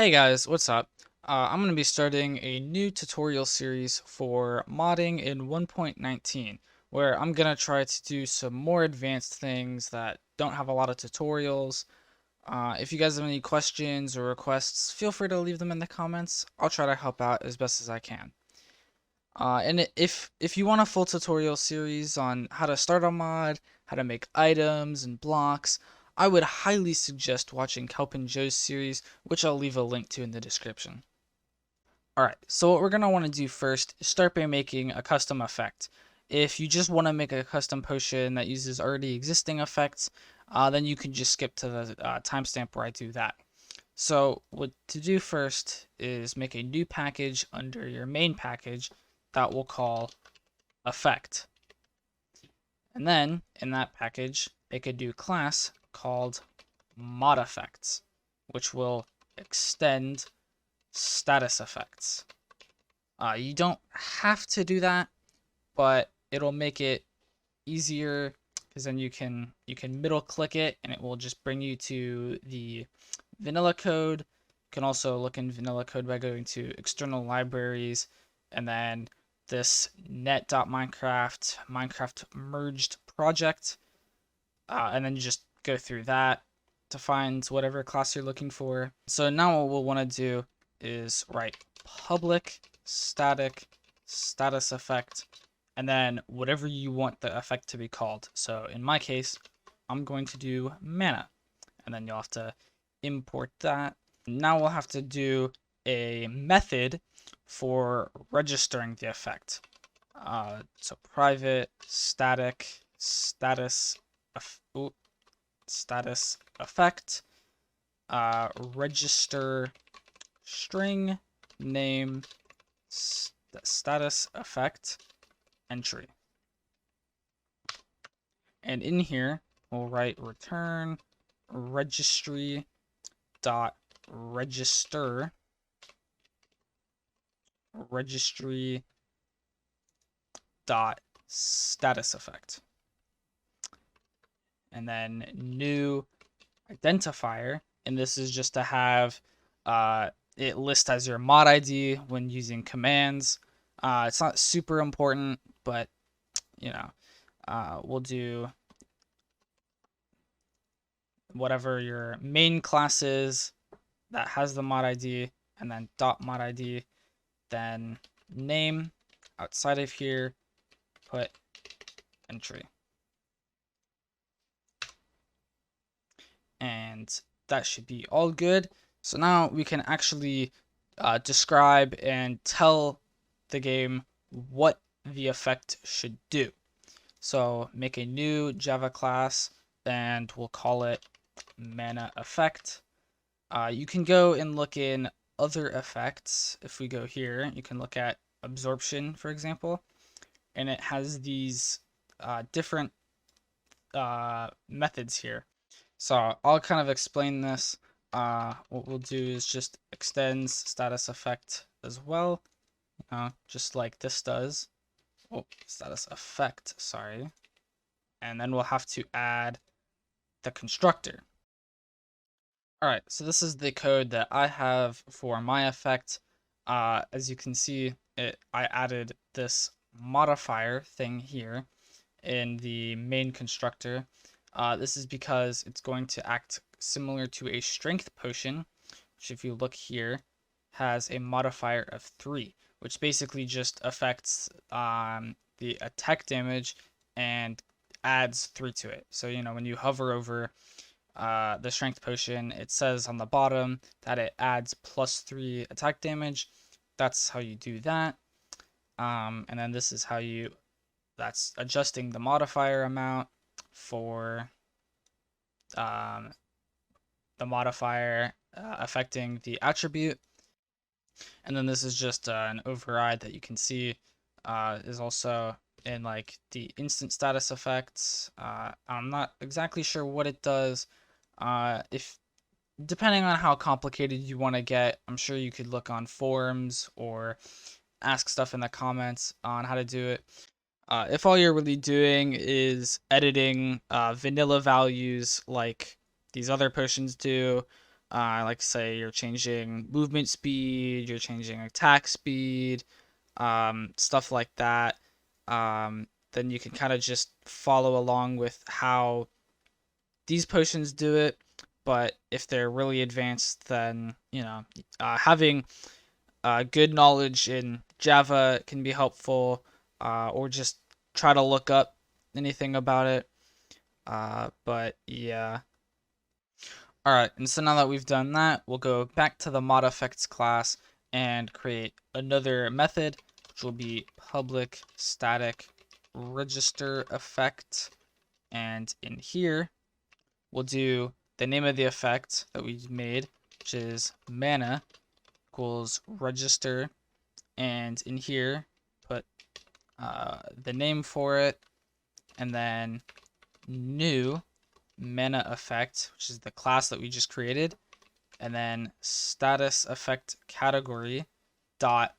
Hey guys, what's up? I'm going to be starting a new tutorial series for modding in 1.19, where I'm going to try to do some more advanced things that don't have a lot of tutorials. If you guys have any questions or requests, feel free to leave them in the comments. I'll try to help out as best as I can. And if you want a full tutorial series on how to start a mod, how to make items and blocks, I would highly suggest watching Kelpin Joe's series, which I'll leave a link to in the description. Alright, so what we're going to want to do first is start by making a custom effect. If you just want to make a custom potion that uses already existing effects, then you can just skip to the timestamp where I do that. So what to do first is make a new package under your main package that we'll call effect. And then in that package, make a new class called mod effects, which will extend status effects. You don't have to do that, but it'll make it easier because then you can middle click it and it will just bring you to the vanilla code. You can also look in vanilla code by going to external libraries and then this net.minecraft merged project, and then you just go through that to find whatever class you're looking for. So now what we'll want to do is write public static status effect and then whatever you want the effect to be called. So in my case, I'm going to do mana, and then you'll have to import that. Now we'll have to do a method for registering the effect. So private static status status effect, register string name status effect entry. And in here, we'll write return registry dot register registry dot status effect. And then new identifier, and this is just to have it list as your mod ID when using commands. It's not super important, but you know, we'll do whatever your main class is that has the mod ID, and then dot mod ID, then name outside of here, put entry. And that should be all good. So now we can actually describe and tell the game what the effect should do. So make a new Java class and we'll call it mana effect. You can go and look in other effects. If we go here, you can look at absorption, for example, and it has these different methods here. So I'll kind of explain this. What we'll do is just extends status effect as well, just like this does. Oh, status effect, sorry. And then we'll have to add the constructor. Alright, so this is the code that I have for my effect. As you can see, I added this modifier thing here in the main constructor. This is because it's going to act similar to a strength potion, which if you look here, has a modifier of 3, which basically just affects the attack damage and adds 3 to it. So, when you hover over the strength potion, it says on the bottom that it adds +3 attack damage. That's how you do that. And then this is how that's adjusting the modifier amount for the modifier affecting the attribute. And then this is just an override that you can see is also in like the instant status effects. I'm not exactly sure what it does. If depending on how complicated you want to get, I'm sure you could look on forums or ask stuff in the comments on how to do it. If all you're really doing is editing vanilla values like these other potions do, Like say you're changing movement speed, you're changing attack speed, stuff like that. Then you can kind of just follow along with how these potions do it. But if they're really advanced, then having good knowledge in Java can be helpful, or just try to look up anything about it. But yeah. Alright, and so now that we've done that, we'll go back to the mod effects class and create another method, which will be public static register effect. And in here, we'll do the name of the effect that we made, which is mana equals register. And in here, put the name for it, and then new mana effect, which is the class that we just created, and then status effect category dot,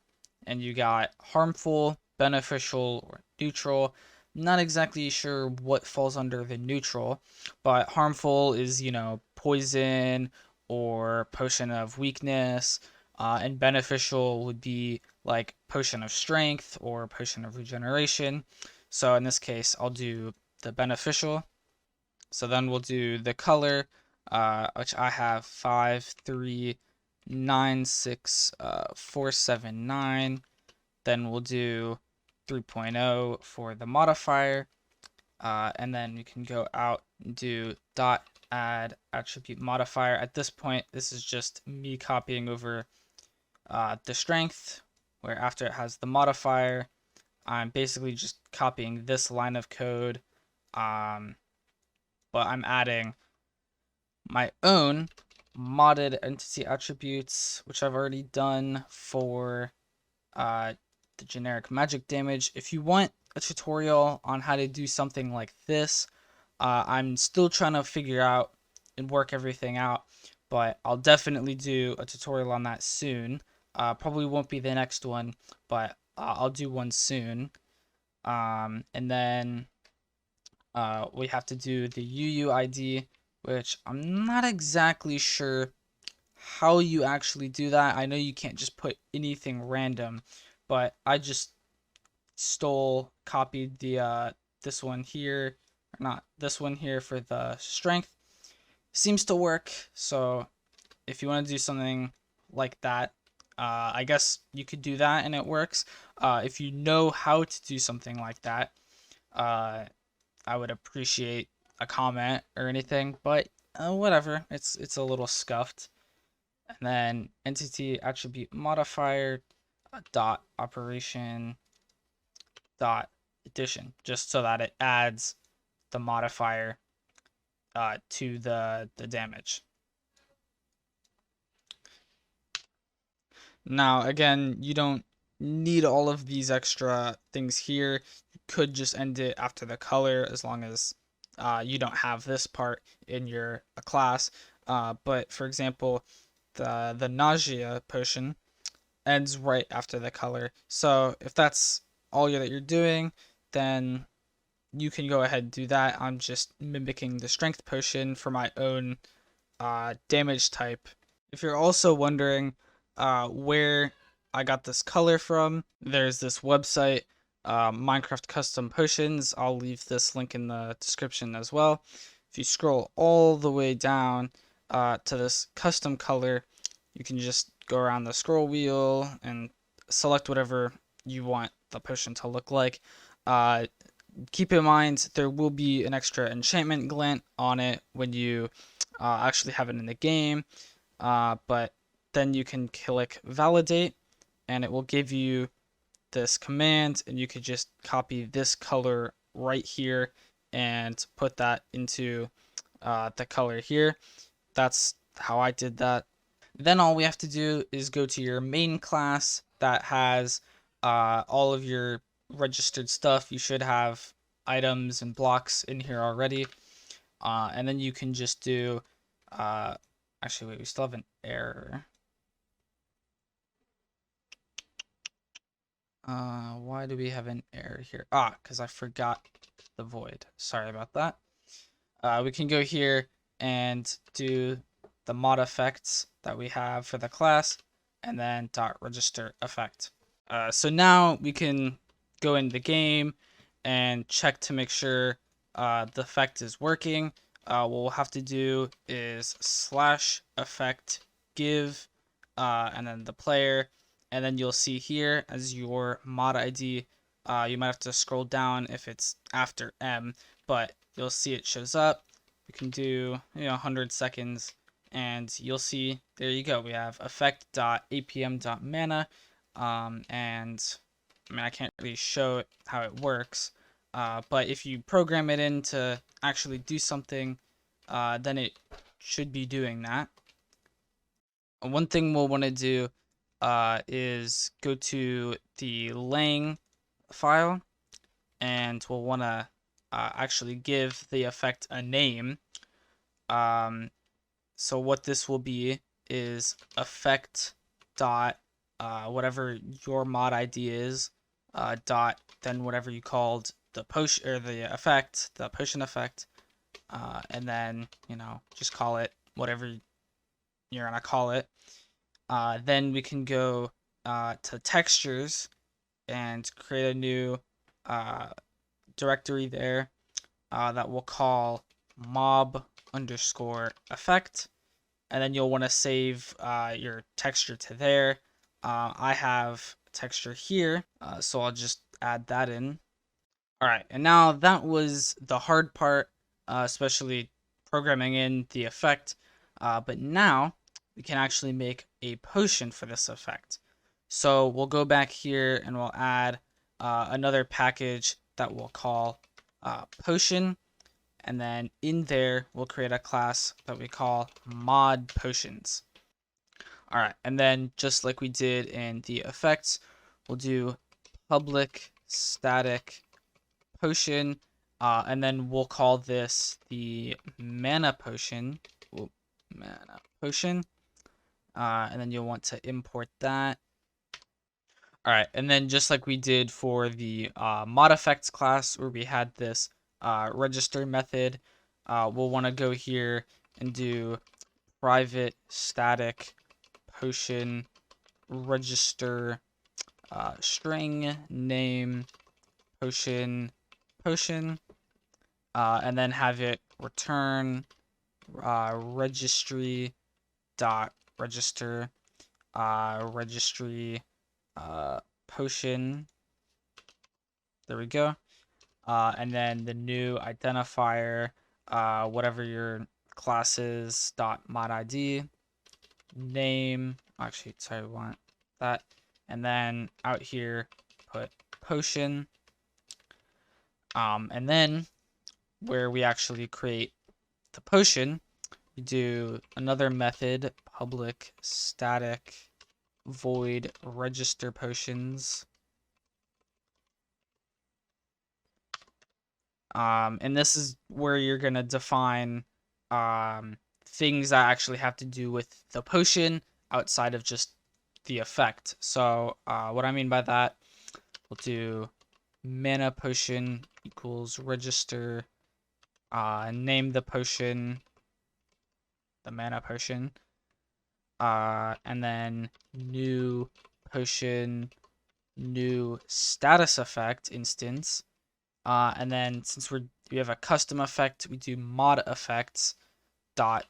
and you got harmful, beneficial, or neutral. Not exactly sure what falls under the neutral, but harmful is, poison or potion of weakness, and beneficial would be like potion of strength or potion of regeneration. So in this case, I'll do the beneficial. So then we'll do the color, which I have 5396479. Then we'll do 3.0 for the modifier, and then we can go out and do dot add attribute modifier. At this point, this is just me copying over the strength, where after it has the modifier, I'm basically just copying this line of code, but I'm adding my own modded entity attributes, which I've already done for the generic magic damage. If you want a tutorial on how to do something like this, I'm still trying to figure out and work everything out, but I'll definitely do a tutorial on that soon. Probably won't be the next one, but I'll do one soon. And then we have to do the UUID, which I'm not exactly sure how you actually do that. I know you can't just put anything random, but I just copied the this one here, or not this one here, for the strength. Seems to work. So if you want to do something like that, I guess you could do that and it works. If you know how to do something like that, I would appreciate a comment or anything, but whatever. It's a little scuffed. And then entity attribute modifier dot operation dot addition, just so that it adds the modifier to the damage. Now again, you don't need all of these extra things here. You could just end it after the color, as long as you don't have this part in your class. But for example, the nausea potion ends right after the color. So if that's all that you're doing, then you can go ahead and do that. I'm just mimicking the strength potion for my own damage type. If you're also wondering where I got this color from, there's this website, Minecraft Custom Potions. I'll leave this link in the description as well. If you scroll all the way down to this custom color, you can just go around the scroll wheel and select whatever you want the potion to look like. Keep in mind there will be an extra enchantment glint on it when you actually have it in the game, but then you can click validate and it will give you this command, and you could just copy this color right here and put that into the color here. That's how I did that. Then all we have to do is go to your main class that has all of your registered stuff. You should have items and blocks in here already. And then you can just do, actually, wait, we still have an error. Why do we have an error here? Because I forgot the void. Sorry about that. We can go here and do the mod effects that we have for the class, and then dot register effect. So now we can go in the game and check to make sure the effect is working. What we'll have to do is slash effect give and then the player, and then you'll see here as your mod ID. You might have to scroll down if it's after M, but you'll see it shows up. We can do 100 seconds, and you'll see there you go. We have effect.apm.mana, and I mean I can't really show how it works, but if you program it in to actually do something, then it should be doing that. One thing we'll want to do is go to the lang file, and we'll want to actually give the effect a name. So what this will be is effect dot whatever your mod ID is, dot then whatever you called the potion or the effect, the potion effect, and then just call it whatever you're gonna call it. Then we can go to textures and create a new directory there that we'll call mob underscore effect, and then you'll want to save your texture to there. I have texture here, so I'll just add that in. Alright, and now that was the hard part, especially programming in the effect, but now we can actually make a potion for this effect. So we'll go back here and we'll add another package that we'll call potion, and then in there we'll create a class that we call mod potions. Alright, and then just like we did in the effects, we'll do public static potion, and then we'll call this the mana potion. Mana potion, and then you'll want to import that. Alright, and then just like we did for the mod effects class where we had this register method, we'll want to go here and do private static potion register string name potion, and then have it return registry dot register registry potion. There we go. And then the new identifier, whatever your class is, dot mod ID name. Actually, sorry, we want that. And then out here, put potion. And then where we actually create the potion, we do another method, public static void register potions. And this is where you're gonna define things that actually have to do with the potion outside of just the effect. So what I mean by that, we'll do mana potion equals register, name the potion, the mana potion, and then new potion, new status effect instance, and then since we have a custom effect, we do mod effects dot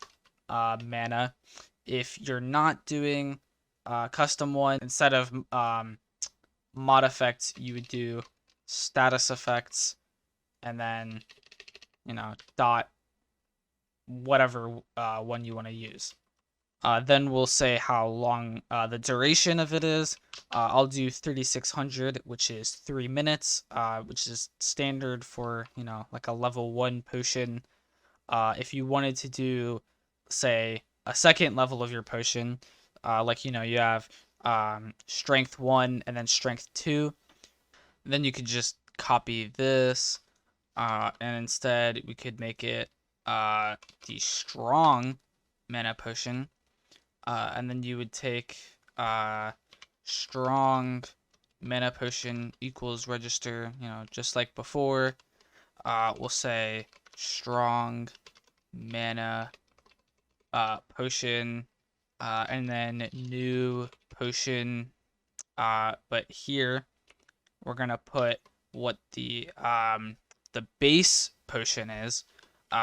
mana. If you're not doing custom one, instead of mod effects, you would do status effects, and then dot whatever one you want to use. Then we'll say how long the duration of it is. I'll do 3600, which is 3 minutes, which is standard for like a level 1 potion. If you wanted to do, say, a second level of your potion, like you have strength 1 and then strength 2, then you could just copy this, and instead we could make it the strong mana potion, and then you would take strong mana potion equals register, just like before. We'll say strong mana potion, and then new potion. But here we're gonna put what the base potion is,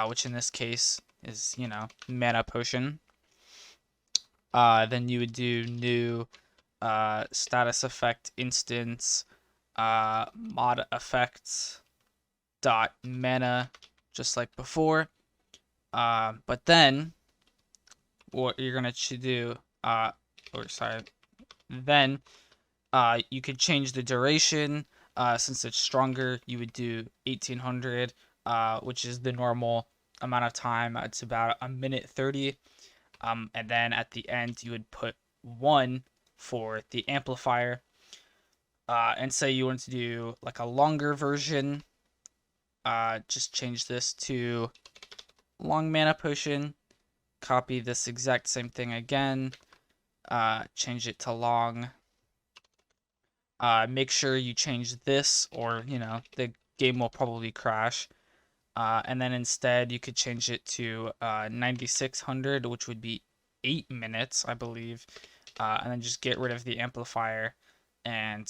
which in this case is, you know, mana potion. Then you would do new status effect instance mod effects dot mana, just like before. But then what you're gonna do, then you could change the duration. Since it's stronger, you would do 1800, which is the normal amount of time. It's about a minute 30. And then at the end, you would put 1 for the amplifier. And say you want to do like a longer version. Just change this to long mana potion. Copy this exact same thing again. Change it to long. Make sure you change this, or, you know, the game will probably crash. And then instead you could change it to 9600, which would be 8 minutes, I believe. And then just get rid of the amplifier, and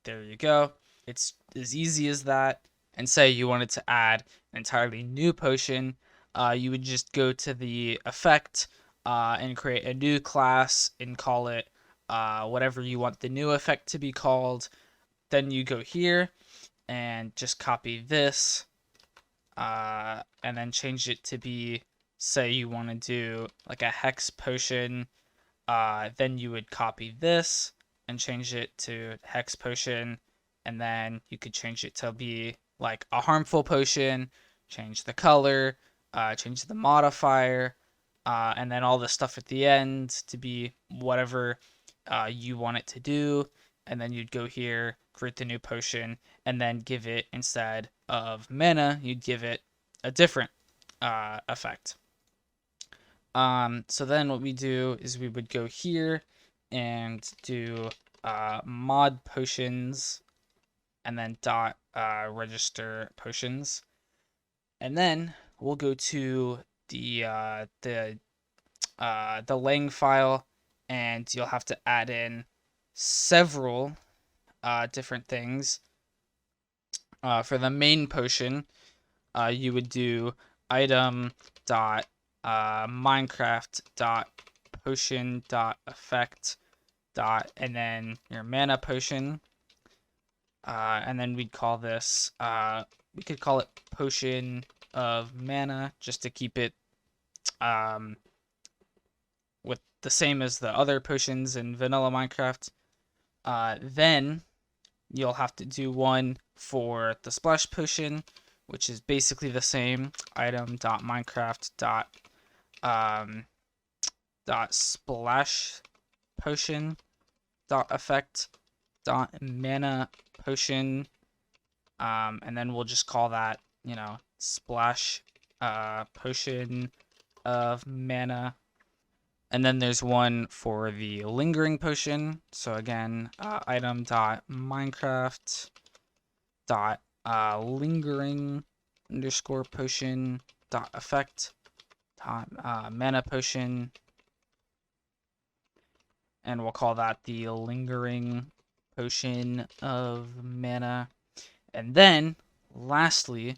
there you go. It's as easy as that. And say you wanted to add an entirely new potion, you would just go to the effect and create a new class and call it whatever you want the new effect to be called. Then you go here and just copy this, and then change it to be, say you want to do like a hex potion. Then you would copy this and change it to hex potion, and then you could change it to be like a harmful potion, change the color, change the modifier, and then all the stuff at the end to be whatever you want it to do. And then you'd go here, create the new potion, and then give it, instead of mana, you'd give it a different effect. So then what we do is we would go here and do mod potions, and then dot register potions, and then we'll go to the lang file, and you'll have to add in several different things. For the main potion, you would do item dot Minecraft dot potion dot effect dot, and then your mana potion, and then we'd call this we could call it potion of mana, just to keep it with the same as the other potions in vanilla Minecraft. Then you'll have to do one for the splash potion, which is basically the same. Item dot Minecraft dot splash potion dot effect dot mana potion, and then we'll just call that, you know, splash potion of mana. And then there's one for the lingering potion. So again, item dot Minecraft dot lingering underscore potion dot effect dot mana potion, and we'll call that the lingering potion of mana. And then lastly,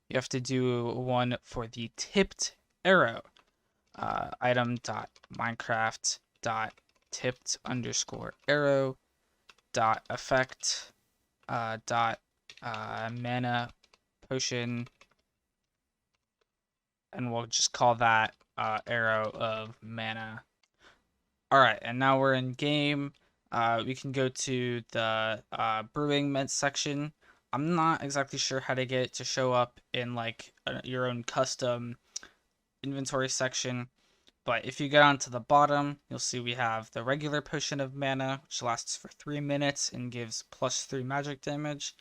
you have to do one for the tipped arrow. Item dot Minecraft dot tipped underscore arrow dot effect dot mana potion, and we'll just call that arrow of mana. Alright, and now we're in game. We can go to the brewing med section. I'm not exactly sure how to get it to show up in like your own custom inventory section, but if you get onto the bottom, you'll see we have the regular potion of mana, which lasts for 3 minutes and gives +3 magic damage.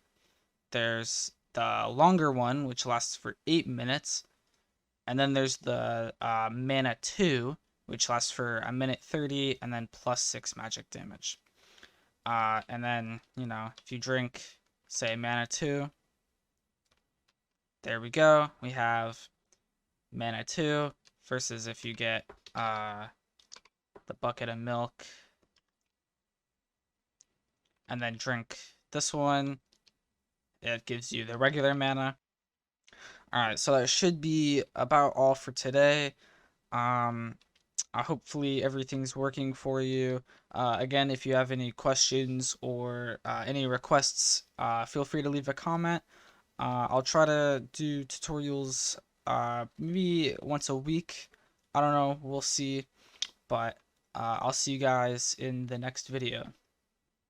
There's the longer one, which lasts for 8 minutes, and then there's the mana 2, which lasts for a minute 30 and then +6 magic damage. And then, you know, if you drink, say, mana 2, there we go. We have mana 2 versus if you get the bucket of milk and then drink this one. It gives you the regular mana. Alright, so that should be about all for today. Hopefully everything's working for you. Again, if you have any questions or any requests, feel free to leave a comment. I'll try to do tutorials maybe once a week. I don't know, we'll see. But I'll see you guys in the next video.